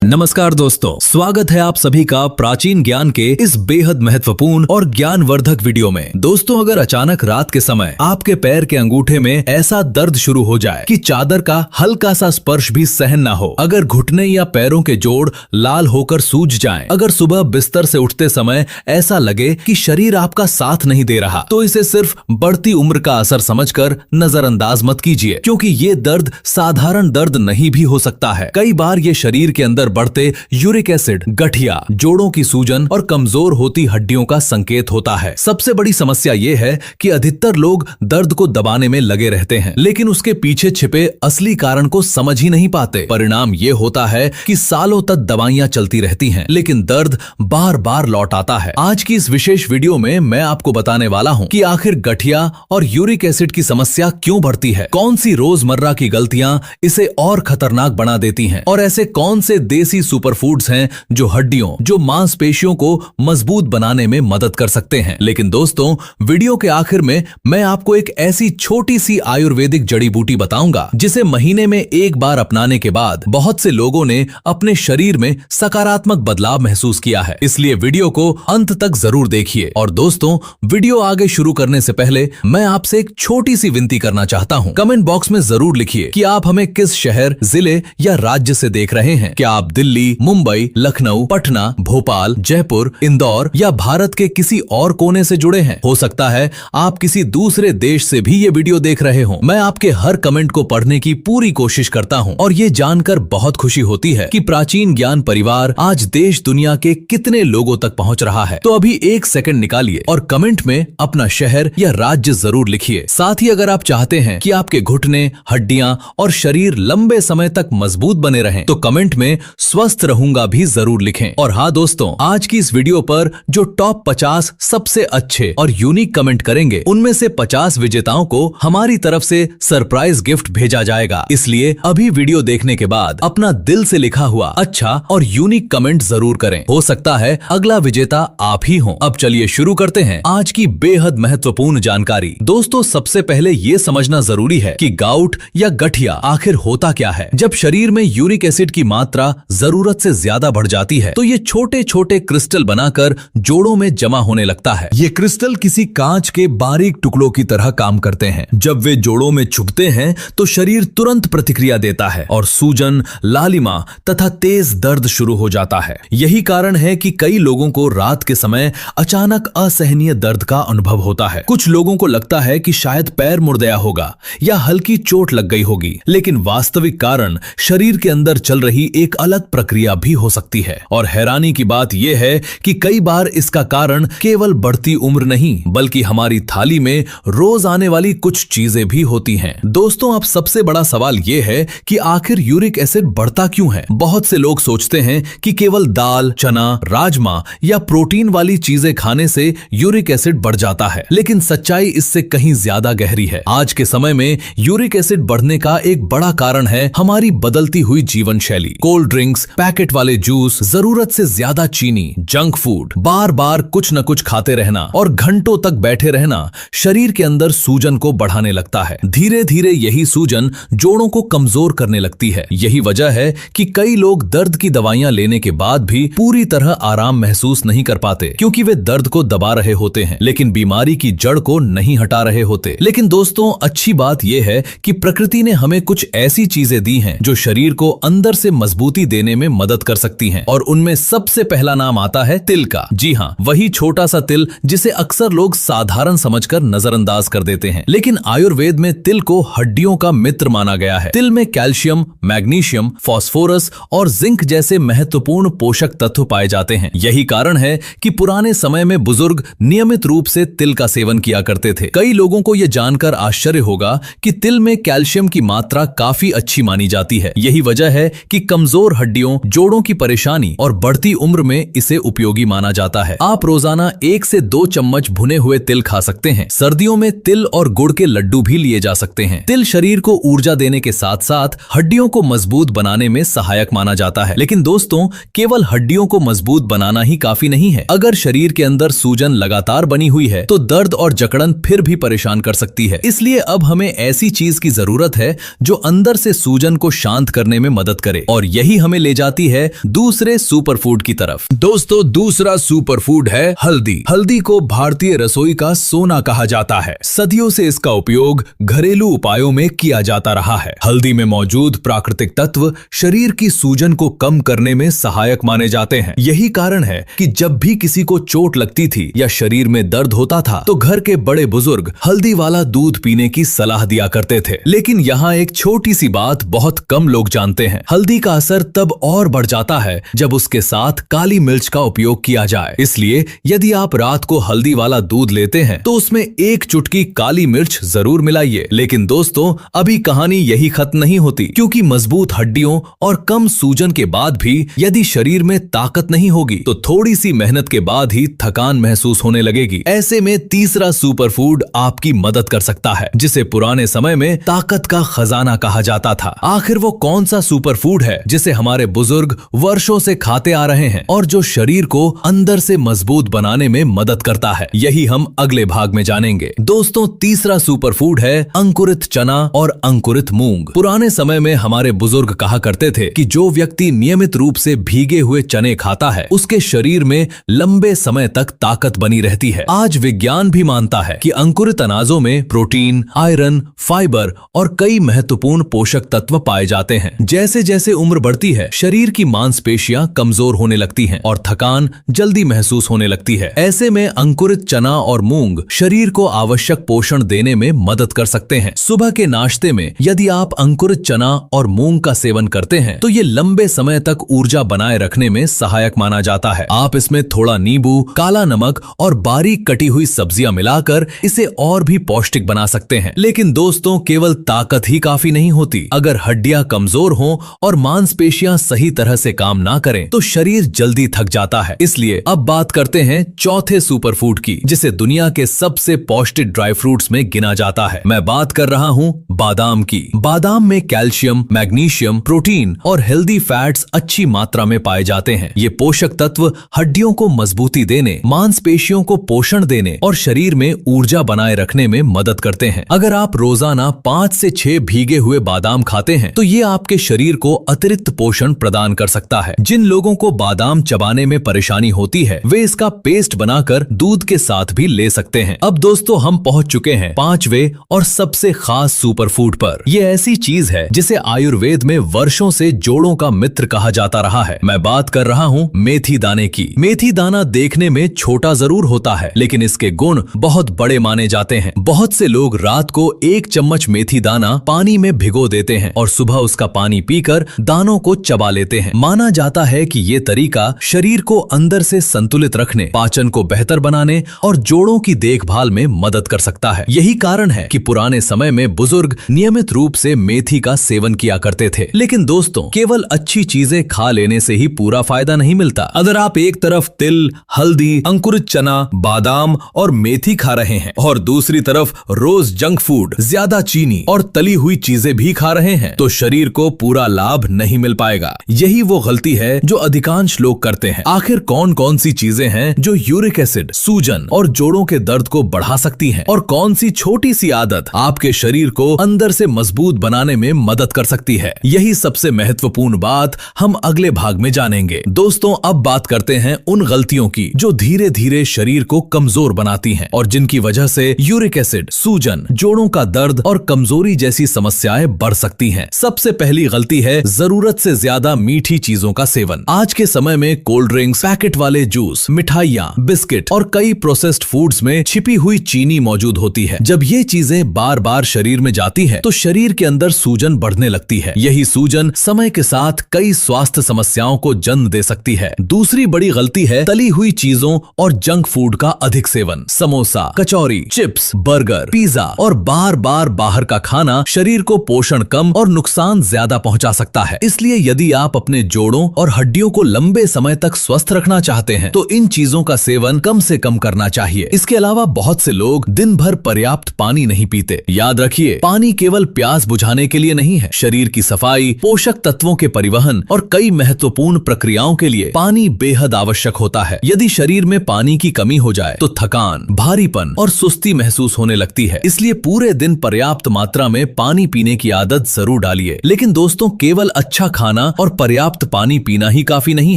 नमस्कार दोस्तों, स्वागत है आप सभी का प्राचीन ज्ञान के इस बेहद महत्वपूर्ण और ज्ञानवर्धक वीडियो में। दोस्तों, अगर अचानक रात के समय आपके पैर के अंगूठे में ऐसा दर्द शुरू हो जाए कि चादर का हल्का सा स्पर्श भी सहन ना हो, अगर घुटने या पैरों के जोड़ लाल होकर सूज जाएं, अगर सुबह बिस्तर से उठते समय ऐसा लगे कि शरीर आपका साथ नहीं दे रहा, तो इसे सिर्फ बढ़ती उम्र का असर समझकर नजरअंदाज मत कीजिए, क्योंकि ये दर्द साधारण दर्द नहीं भी हो सकता है। कई बार ये शरीर के अंदर बढ़ते यूरिक एसिड, गठिया, जोड़ों की सूजन और कमजोर होती हड्डियों का संकेत होता है। सबसे बड़ी समस्या ये है कि अधिकतर लोग दर्द को दबाने में लगे रहते हैं, लेकिन उसके पीछे छिपे असली कारण को समझ ही नहीं पाते। परिणाम ये होता है कि सालों तक दवाइयां चलती रहती हैं, लेकिन दर्द बार बार लौट आता है। आज की इस विशेष वीडियो में मैं आपको बताने वाला हूं कि आखिर गठिया और यूरिक एसिड की समस्या क्यों बढ़ती है, कौन सी रोजमर्रा की गलतियां इसे और खतरनाक बना देती हैं, और ऐसे कौन से देसी सुपरफूड्स हैं जो हड्डियों, जो मांसपेशियों को मजबूत बनाने में मदद कर सकते हैं। लेकिन दोस्तों, वीडियो के आखिर में मैं आपको एक ऐसी छोटी सी आयुर्वेदिक जड़ी बूटी बताऊंगा जिसे महीने में एक बार अपनाने के बाद बहुत से लोगों ने अपने शरीर में सकारात्मक बदलाव महसूस किया है। इसलिए वीडियो को अंत तक जरूर देखिए। और दोस्तों, वीडियो आगे शुरू करने से पहले मैं आपसे एक छोटी सी विनती करना चाहता हूं। कमेंट बॉक्स में जरूर लिखिए कि आप हमें किस शहर, जिले या राज्य से देख रहे हैं। क्या आप दिल्ली, मुंबई, लखनऊ, पटना, भोपाल, जयपुर, इंदौर या भारत के किसी और कोने से जुड़े हैं? हो सकता है आप किसी दूसरे देश से भी ये वीडियो देख रहे हो। मैं आपके हर कमेंट को पढ़ने की पूरी कोशिश करता हूं और ये जानकर बहुत खुशी होती है कि प्राचीन ज्ञान परिवार आज देश दुनिया के कितने लोगों तक पहुंच रहा है। तो अभी एक सेकंड निकालिए और कमेंट में अपना शहर या राज्य जरूर लिखिए। साथ ही अगर आप चाहते हैं कि आपके घुटने, हड्डियां और शरीर लंबे समय तक मजबूत बने रहें, तो कमेंट में स्वस्थ रहूंगा भी जरूर लिखें। और हाँ दोस्तों, आज की इस वीडियो पर जो टॉप 50 सबसे अच्छे और यूनिक कमेंट करेंगे, उनमें से 50 विजेताओं को हमारी तरफ से सरप्राइज गिफ्ट भेजा जाएगा। इसलिए अभी वीडियो देखने के बाद अपना दिल से लिखा हुआ अच्छा और यूनिक कमेंट जरूर करें। हो सकता है अगला विजेता आप ही हो। अब चलिए शुरू करते हैं आज की बेहद महत्वपूर्ण जानकारी। दोस्तों, सबसे पहले ये समझना जरूरी है कि गाउट या गठिया आखिर होता क्या है। जब शरीर में यूरिक एसिड की मात्रा जरूरत से ज्यादा बढ़ जाती है, तो ये छोटे छोटे क्रिस्टल बनाकर जोड़ों में जमा होने लगता है। ये क्रिस्टल किसी कांच के बारीक टुकड़ों की तरह काम करते हैं। जब वे जोड़ों में छुपते हैं तो शरीर तुरंत प्रतिक्रिया देता है और सूजन, लालिमा तथा तेज दर्द शुरू हो जाता है। यही कारण है कि कई लोगों को रात के समय अचानक असहनीय दर्द का अनुभव होता है। कुछ लोगों को लगता है कि शायद पैर मुड़ गया होगा या हल्की चोट लग गई होगी, लेकिन वास्तविक कारण शरीर के अंदर चल रही एक अलग प्रक्रिया भी हो सकती है। और हैरानी की बात यह है कि कई बार इसका कारण केवल बढ़ती उम्र नहीं, बल्कि हमारी थाली में रोज आने वाली कुछ चीजें भी होती हैं। दोस्तों, अब सबसे बड़ा सवाल यह है कि आखिर यूरिक एसिड बढ़ता क्यों है। बहुत से लोग सोचते हैं कि केवल दाल, चना, राजमा या प्रोटीन वाली चीजें खाने से यूरिक एसिड बढ़ जाता है, लेकिन सच्चाई इससे कहीं ज्यादा गहरी है। आज के समय में यूरिक एसिड बढ़ने का एक बड़ा कारण है हमारी बदलती हुई जीवन शैली। कोल्ड ड्रिंक्स, पैकेट वाले जूस, जरूरत से ज्यादा चीनी, जंक फूड, बार बार कुछ न कुछ खाते रहना और घंटों तक बैठे रहना शरीर के अंदर सूजन को बढ़ाने लगता है। धीरे धीरे यही सूजन जोड़ों को कमजोर करने लगती है। यही वजह है कि कई लोग दर्द की दवाइयां लेने के बाद भी पूरी तरह आराम महसूस नहीं कर पाते, क्योंकि वे दर्द को दबा रहे होते हैं, लेकिन बीमारी की जड़ को नहीं हटा रहे होते। लेकिन दोस्तों, अच्छी बात यह है कि प्रकृति ने हमें कुछ ऐसी चीजें दी हैं जो शरीर को अंदर से मजबूती देने में मदद कर सकती हैं, और उनमें सबसे पहला नाम आता है तिल का। जी हाँ, वही छोटा सा तिल जिसे अक्सर लोग साधारण समझकर नजरअंदाज कर देते हैं, लेकिन आयुर्वेद में तिल को हड्डियों का मित्र माना गया है। तिल में कैल्शियम, मैग्नीशियम, फास्फोरस और जिंक जैसे महत्वपूर्ण पोषक तत्व पाए जाते हैं। यही कारण है कि पुराने समय में बुजुर्ग नियमित रूप से तिल का सेवन किया करते थे। कई लोगों को यह जानकर आश्चर्य होगा कि तिल में कैल्शियम की मात्रा काफी अच्छी मानी जाती है। यही वजह है कि कमजोर हड्डियों, जोड़ों की परेशानी और बढ़ती उम्र में इसे उपयोगी माना जाता है। आप रोजाना 1 से 2 चम्मच भुने हुए तिल खा सकते हैं। सर्दियों में तिल और गुड़ के लड्डू भी लिए जा सकते हैं। तिल शरीर को ऊर्जा देने के साथ साथ हड्डियों को मजबूत बनाने में सहायक माना जाता है। लेकिन दोस्तों, केवल हड्डियों को मजबूत बनाना ही काफी नहीं है। अगर शरीर के अंदर सूजन लगातार बनी हुई है तो दर्द और जकड़न फिर भी परेशान कर सकती है। इसलिए अब हमें ऐसी चीज की जरूरत है जो अंदर से सूजन को शांत करने में मदद करे, और यही हमें हमें ले जाती है दूसरे सुपरफूड की तरफ। दोस्तों, दूसरा सुपरफूड है हल्दी। हल्दी को भारतीय रसोई का सोना कहा जाता है। सदियों से इसका उपयोग घरेलू उपायों में किया जाता रहा है। हल्दी में मौजूद प्राकृतिक तत्व शरीर की सूजन को कम करने में सहायक माने जाते हैं। यही कारण है कि जब भी किसी को चोट लगती थी या शरीर में दर्द होता था तो घर के बड़े बुजुर्ग हल्दी वाला दूध पीने की सलाह दिया करते थे। लेकिन यहाँ एक छोटी सी बात बहुत कम लोग जानते हैं। हल्दी का असर तब और बढ़ जाता है जब उसके साथ काली मिर्च का उपयोग किया जाए। इसलिए यदि आप रात को हल्दी वाला दूध लेते हैं तो उसमें एक चुटकी काली मिर्च जरूर मिलाइए। लेकिन दोस्तों, अभी कहानी यही खत्म नहीं होती, क्योंकि मजबूत हड्डियों और कम सूजन के बाद भी यदि शरीर में ताकत नहीं होगी तो थोड़ी सी मेहनत के बाद ही थकान महसूस होने लगेगी। ऐसे में तीसरा सुपरफूड आपकी मदद कर सकता है, जिसे पुराने समय में ताकत का खजाना कहा जाता था। आखिर वो कौन सा सुपरफूड है जिसे हमारे बुजुर्ग वर्षों से खाते आ रहे हैं और जो शरीर को अंदर से मजबूत बनाने में मदद करता है? यही हम अगले भाग में जानेंगे। दोस्तों, तीसरा सुपरफूड है अंकुरित चना और अंकुरित मूंग। पुराने समय में हमारे बुजुर्ग कहा करते थे कि जो व्यक्ति नियमित रूप से भीगे हुए चने खाता है उसके शरीर में लंबे समय तक ताकत बनी रहती है। आज विज्ञान भी मानता है कि अंकुरित अनाजों में प्रोटीन, आयरन, फाइबर और कई महत्वपूर्ण पोषक तत्व पाए जाते हैं। जैसे जैसे उम्र बढ़ती है शरीर की मांसपेशियां कमजोर होने लगती हैं और थकान जल्दी महसूस होने लगती है। ऐसे में अंकुरित चना और मूंग शरीर को आवश्यक पोषण देने में मदद कर सकते हैं। सुबह के नाश्ते में यदि आप अंकुरित चना और मूंग का सेवन करते हैं तो ये लंबे समय तक ऊर्जा बनाए रखने में सहायक माना जाता है। आप इसमें थोड़ा नींबू, काला नमक और बारीक कटी हुई सब्जियां मिलाकर इसे और भी पौष्टिक बना सकते हैं। लेकिन दोस्तों, केवल ताकत ही काफी नहीं होती। अगर हड्डियां कमजोर हों और मांसपेशियां सही तरह से काम ना करें तो शरीर जल्दी थक जाता है। इसलिए अब बात करते हैं चौथे सुपरफूड की, जिसे दुनिया के सबसे पौष्टिक ड्राई फ्रूट्स में गिना जाता है। मैं बात कर रहा हूँ बादाम की। बादाम में कैल्शियम, मैग्नीशियम, प्रोटीन और हेल्दी फैट्स अच्छी मात्रा में पाए जाते हैं। ये पोषक तत्व हड्डियों को मजबूती देने, मांसपेशियों को पोषण देने और शरीर में ऊर्जा बनाए रखने में मदद करते हैं। अगर आप रोजाना 5 से 6 भीगे हुए बादाम खाते हैं तो ये आपके शरीर को अतिरिक्त पोषण प्रदान कर सकता है। जिन लोगों को बादाम चबाने में परेशानी होती है वे इसका पेस्ट बनाकर दूध के साथ भी ले सकते हैं। अब दोस्तों, हम पहुंच चुके हैं 5वें और सबसे खास सुपरफूड पर। यह ऐसी चीज है जिसे आयुर्वेद में वर्षों से जोड़ों का मित्र कहा जाता रहा है। मैं बात कर रहा हूँ मेथी दाने की। मेथी दाना देखने में छोटा जरूर होता है लेकिन इसके गुण बहुत बड़े माने जाते हैं। बहुत से लोग रात को 1 चम्मच मेथी दाना पानी में भिगो देते हैं और सुबह उसका पानी पीकर दानों को चबा लेते हैं। माना जाता है कि ये तरीका शरीर को अंदर से संतुलित रखने, पाचन को बेहतर बनाने और जोड़ों की देखभाल में मदद कर सकता है। यही कारण है कि पुराने समय में बुजुर्ग नियमित रूप से मेथी का सेवन किया करते थे। लेकिन दोस्तों, केवल अच्छी चीजें खा लेने से ही पूरा फायदा नहीं मिलता। अगर आप एक तरफ तिल, हल्दी, अंकुरित चना, बादाम और मेथी खा रहे हैं और दूसरी तरफ रोज जंक फूड, ज्यादा चीनी और तली हुई चीजें भी खा रहे हैं तो शरीर को पूरा लाभ नहीं मिल पाएगा। यही वो गलती है जो अधिकांश लोग करते हैं। आखिर कौन कौन सी चीजें हैं जो यूरिक एसिड, सूजन और जोड़ों के दर्द को बढ़ा सकती हैं और कौन सी छोटी सी आदत आपके शरीर को अंदर से मजबूत बनाने में मदद कर सकती है? यही सबसे महत्वपूर्ण बात हम अगले भाग में जानेंगे। दोस्तों, अब बात करते हैं उन गलतियों की जो धीरे धीरे शरीर को कमजोर बनाती हैं और जिनकी वजह से यूरिक एसिड, सूजन, जोड़ों का दर्द और कमजोरी जैसी समस्याएं बढ़ सकती हैं। सबसे पहली गलती है जरूरत से ज्यादा मीठी चीजों का सेवन। आज के समय में कोल्ड ड्रिंक्स, पैकेट वाले जूस, मिठाइयाँ, बिस्किट और कई प्रोसेस्ड फूड्स में छिपी हुई चीनी मौजूद होती है। जब ये चीजें बार बार शरीर में जाती है तो शरीर के अंदर सूजन बढ़ने लगती है। यही सूजन समय के साथ कई स्वास्थ्य समस्याओं को जन्म दे सकती है। दूसरी बड़ी गलती है तली हुई चीजों और जंक फूड का अधिक सेवन। समोसा, कचौरी, चिप्स, बर्गर, पिज्जा और बार बार बाहर का खाना शरीर को पोषण कम और नुकसान ज्यादा पहुंचा सकता है। इसलिए यदि आप अपने जोड़ों और हड्डियों को लंबे समय तक स्वस्थ रखना चाहते हैं तो इन चीजों का सेवन कम से कम करना चाहिए। इसके अलावा बहुत से लोग दिन भर पर्याप्त पानी नहीं पीते। याद रखिए, पानी केवल प्यास बुझाने के लिए नहीं है। शरीर की सफाई, पोषक तत्वों के परिवहन और कई महत्वपूर्ण प्रक्रियाओं के लिए पानी बेहद आवश्यक होता है। यदि शरीर में पानी की कमी हो जाए तो थकान, भारीपन और सुस्ती महसूस होने लगती है। इसलिए पूरे दिन पर्याप्त मात्रा में पानी पीने की आदत जरूर डालिए। लेकिन दोस्तों, केवल अच्छा खाना खाना और पर्याप्त पानी पीना ही काफी नहीं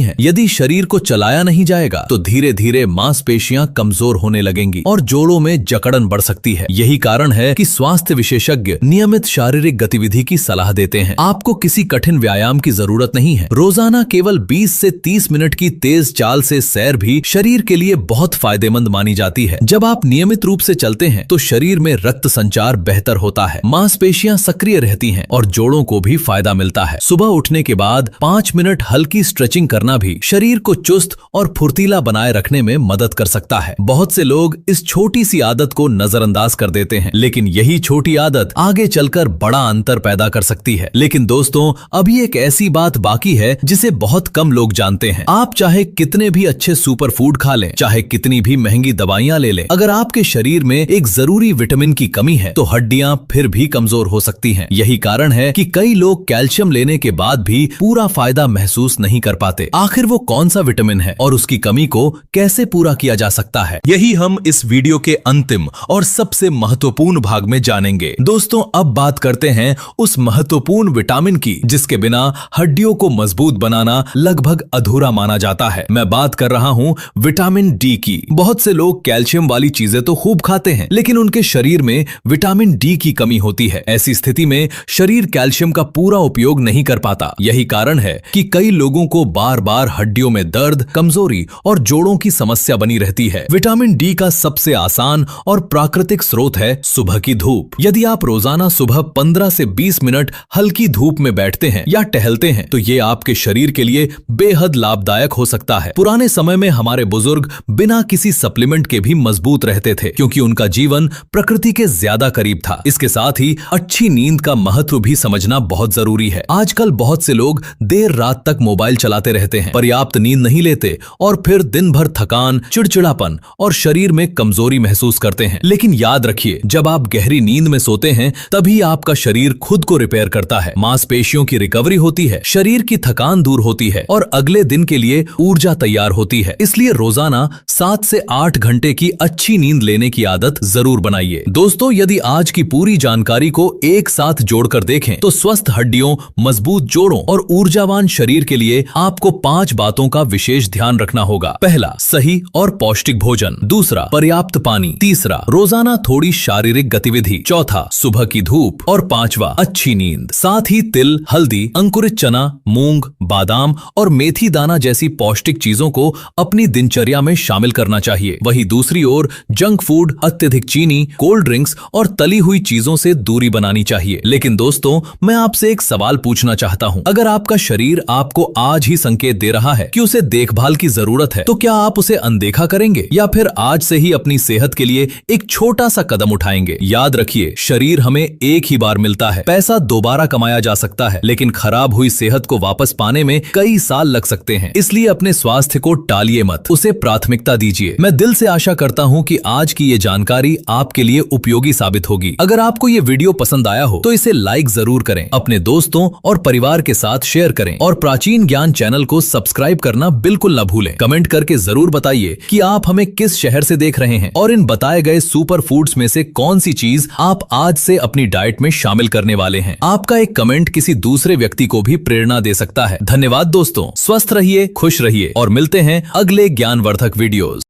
है। यदि शरीर को चलाया नहीं जाएगा तो धीरे धीरे मांसपेशियां कमजोर होने लगेंगी और जोड़ों में जकड़न बढ़ सकती है। यही कारण है कि स्वास्थ्य विशेषज्ञ नियमित शारीरिक गतिविधि की सलाह देते हैं। आपको किसी कठिन व्यायाम की जरूरत नहीं है। रोजाना केवल 20 से 30 मिनट की तेज चाल से सैर भी शरीर के लिए बहुत फायदेमंद मानी जाती है। जब आप नियमित रूप से चलते हैं तो शरीर में रक्त संचार बेहतर होता है, मांसपेशियां सक्रिय रहती हैं और जोड़ों को भी फायदा मिलता है। सुबह उठने के बाद 5 मिनट हल्की स्ट्रेचिंग करना भी शरीर को चुस्त और फुर्तीला बनाए रखने में मदद कर सकता है। बहुत से लोग इस छोटी सी आदत को नजरअंदाज कर देते हैं, लेकिन यही छोटी आदत आगे चलकर बड़ा अंतर पैदा कर सकती है। लेकिन दोस्तों, अभी एक ऐसी बात बाकी है जिसे बहुत कम लोग जानते हैं। आप चाहे कितने भी अच्छे सुपर फूड खा लें, चाहे कितनी भी महंगी दवाइयां ले लें, अगर आपके शरीर में एक जरूरी विटामिन की कमी है तो हड्डियां फिर भी कमजोर हो सकती हैं। यही कारण है कि कई लोग कैल्शियम लेने के बाद भी पूरा फायदा महसूस नहीं कर पाते। आखिर वो कौन सा विटामिन है और उसकी कमी को कैसे पूरा किया जा सकता है, यही हम इस वीडियो के अंतिम और सबसे महत्वपूर्ण भाग में जानेंगे। दोस्तों, अब बात करते हैं उस महत्वपूर्ण विटामिन की जिसके बिना हड्डियों को मजबूत बनाना लगभग अधूरा माना जाता है। मैं बात कर रहा हूं विटामिन डी की। बहुत से लोग कैल्शियम वाली चीजें तो खूब खाते हैं, लेकिन उनके शरीर में विटामिन डी की कमी होती है। ऐसी स्थिति में शरीर कैल्शियम का पूरा उपयोग नहीं कर पाता। यही कारण है कि कई लोगों को बार बार हड्डियों में दर्द, कमजोरी और जोड़ों की समस्या बनी रहती है। विटामिन डी का सबसे आसान और प्राकृतिक स्रोत है सुबह की धूप। यदि आप रोजाना सुबह 15 से 20 मिनट हल्की धूप में बैठते हैं या टहलते हैं तो ये आपके शरीर के लिए बेहद लाभदायक हो सकता है। पुराने समय में हमारे बुजुर्ग बिना किसी सप्लीमेंट के भी मजबूत रहते थे, क्योंकि उनका जीवन प्रकृति के ज्यादा करीब था। इसके साथ ही अच्छी नींद का महत्व भी समझना बहुत जरूरी है। आजकल बहुत से लोग देर रात तक मोबाइल चलाते रहते हैं, पर्याप्त नींद नहीं लेते और फिर दिन भर थकान, चिड़चिड़ापन और शरीर में कमजोरी महसूस करते हैं। लेकिन याद रखिए, जब आप गहरी नींद में सोते हैं तभी आपका शरीर खुद को रिपेयर करता है, मांसपेशियों की रिकवरी होती है, शरीर की थकान दूर होती है और अगले दिन के लिए ऊर्जा तैयार होती है। इसलिए रोजाना 7 से 8 घंटे की अच्छी नींद लेने की आदत जरूर बनाइए। दोस्तों, यदि आज की पूरी जानकारी को एक साथ जोड़कर देखें तो स्वस्थ हड्डियों, मजबूत जोड़ों और ऊर्जावान शरीर के लिए आपको 5 बातों का विशेष ध्यान रखना होगा। पहला, सही और पौष्टिक भोजन। दूसरा, पर्याप्त पानी। तीसरा, रोजाना थोड़ी शारीरिक गतिविधि। चौथा, सुबह की धूप। और पांचवा, अच्छी नींद। साथ ही तिल, हल्दी, अंकुरित चना, मूंग, बादाम और मेथी दाना जैसी पौष्टिक चीजों को अपनी दिनचर्या में शामिल करना चाहिए। वहीं दूसरी ओर जंक फूड, अत्यधिक चीनी, कोल्ड ड्रिंक्स और तली हुई चीजों से दूरी बनानी चाहिए। लेकिन दोस्तों, मैं आपसे एक सवाल पूछना चाहता हूं। अगर आपका शरीर आपको आज ही संकेत दे रहा है कि उसे देखभाल की जरूरत है, तो क्या आप उसे अनदेखा करेंगे या फिर आज से ही अपनी सेहत के लिए एक छोटा सा कदम उठाएंगे? याद रखिए, शरीर हमें एक ही बार मिलता है। पैसा दोबारा कमाया जा सकता है, लेकिन खराब हुई सेहत को वापस पाने में कई साल लग सकते हैं। इसलिए अपने स्वास्थ्य को टालिए मत, उसे प्राथमिकता दीजिए। मैं दिल से आशा करता हूं कि आज की ये जानकारी आपके लिए उपयोगी साबित होगी। अगर आपको ये वीडियो पसंद आया हो तो इसे लाइक जरूर करें, अपने दोस्तों और परिवार के साथ शेयर करें और प्राचीन ज्ञान चैनल को सब्सक्राइब करना बिल्कुल न भूलें। कमेंट करके जरूर बताइए कि आप हमें किस शहर से देख रहे हैं और इन बताए गए सुपर फूड्स में से कौन सी चीज आप आज से अपनी डाइट में शामिल करने वाले हैं। आपका एक कमेंट किसी दूसरे व्यक्ति को भी प्रेरणा दे सकता है। धन्यवाद दोस्तों, स्वस्थ रहिए, खुश रहिए और मिलते हैं अगले ज्ञानवर्धक वीडियोज।